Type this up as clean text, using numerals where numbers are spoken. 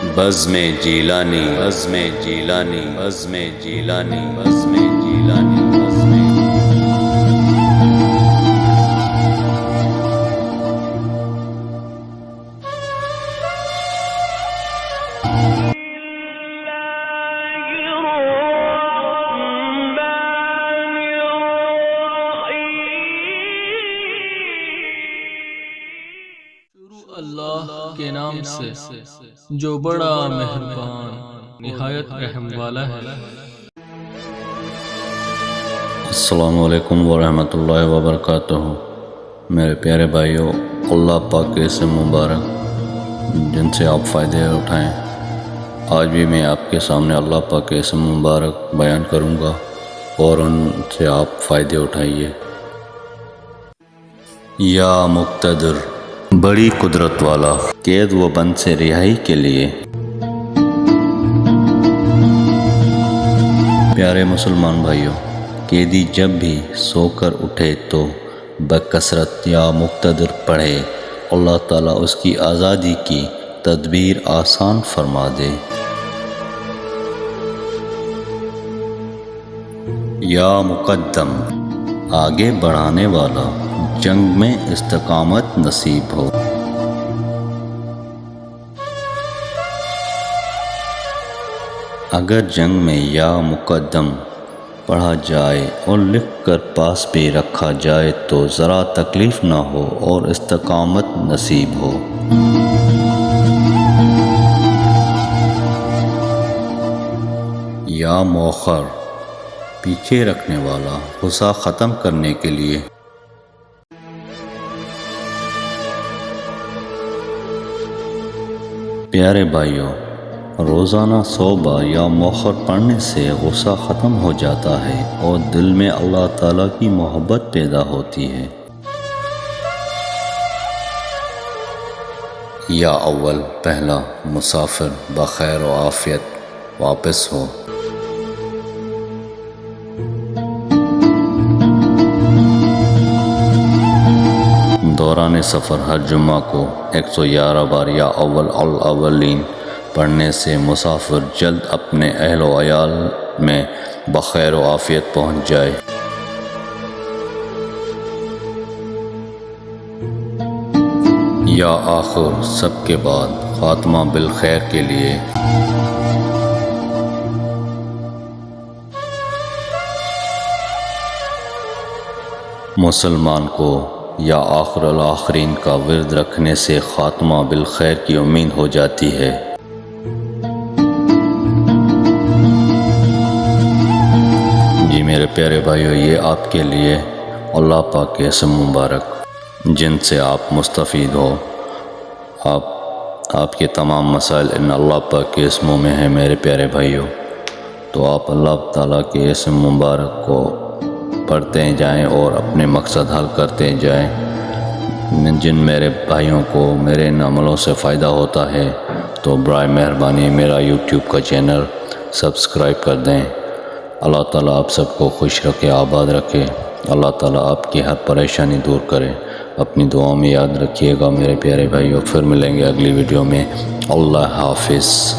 بزم جیلانی بزم جیلانی بزم جیلانی بزم جیلانی بزم اللہ کے نام سے جو بڑا مہربان نہایت رحم والا ہے۔ السلام علیکم ورحمۃ اللہ وبرکاتہ۔ میرے پیارے بھائیوں، اللہ پاک کے اسم مبارک جن سے آپ فائدے اٹھائیں، آج بھی میں آپ کے سامنے اللہ پاک کے اسم مبارک بیان کروں گا اور ان سے آپ فائدے اٹھائیے۔ یا مقتدر، بڑی قدرت والا، قید و بند سے رہائی کے لیے۔ پیارے مسلمان بھائیوں، قیدی جب بھی سو کر اٹھے تو بکثرت یا مقتدر پڑھے، اللہ تعالیٰ اس کی آزادی کی تدبیر آسان فرما دے۔ یا مقدم، آگے بڑھانے والا، جنگ میں استقامت نصیب ہو۔ اگر جنگ میں یا مقدم پڑھا جائے اور لکھ کر پاس بھی رکھا جائے تو ذرا تکلیف نہ ہو اور استقامت نصیب ہو۔ یا مؤخر، پیچھے رکھنے والا، غصہ ختم کرنے کے لیے۔ پیارے بھائیوں، روزانہ 100 بار یا مؤخر پڑھنے سے غصہ ختم ہو جاتا ہے اور دل میں اللہ تعالیٰ کی محبت پیدا ہوتی ہے۔ یا اول، پہلا، مسافر بخیر و عافیت واپس ہو۔ دوران سفر ہر جمعہ کو 111 بار یا اول الاولین پڑھنے سے مسافر جلد اپنے اہل و عیال میں بخیر و عافیت پہنچ جائے۔ یا آخر، سب کے بعد، خاتمہ بالخیر کے لیے۔ مسلمان کو یا آخر الآخرین کا ورد رکھنے سے خاتمہ بالخیر کی امید ہو جاتی ہے۔ جی میرے پیارے بھائیو، یہ آپ کے لیے اللہ پاک کے اسم مبارک جن سے آپ مستفید ہو، آپ کے تمام مسائل ان اللہ پاک کے اسموں میں ہیں میرے پیارے بھائیو۔ تو آپ اللہ تعالیٰ کے اسم مبارک کو پڑھتے جائیں اور اپنے مقصد حل کرتے جائیں۔ جن میرے بھائیوں کو میرے ان عملوں سے فائدہ ہوتا ہے تو برائے مہربانی میرا یوٹیوب کا چینل سبسکرائب کر دیں۔ اللہ تعالیٰ آپ سب کو خوش رکھے، آباد رکھے۔ اللہ تعالیٰ آپ کی ہر پریشانی دور کرے۔ اپنی دعاؤں میں یاد رکھیے گا میرے پیارے بھائیوں۔ پھر ملیں گے اگلی ویڈیو میں۔ اللہ حافظ۔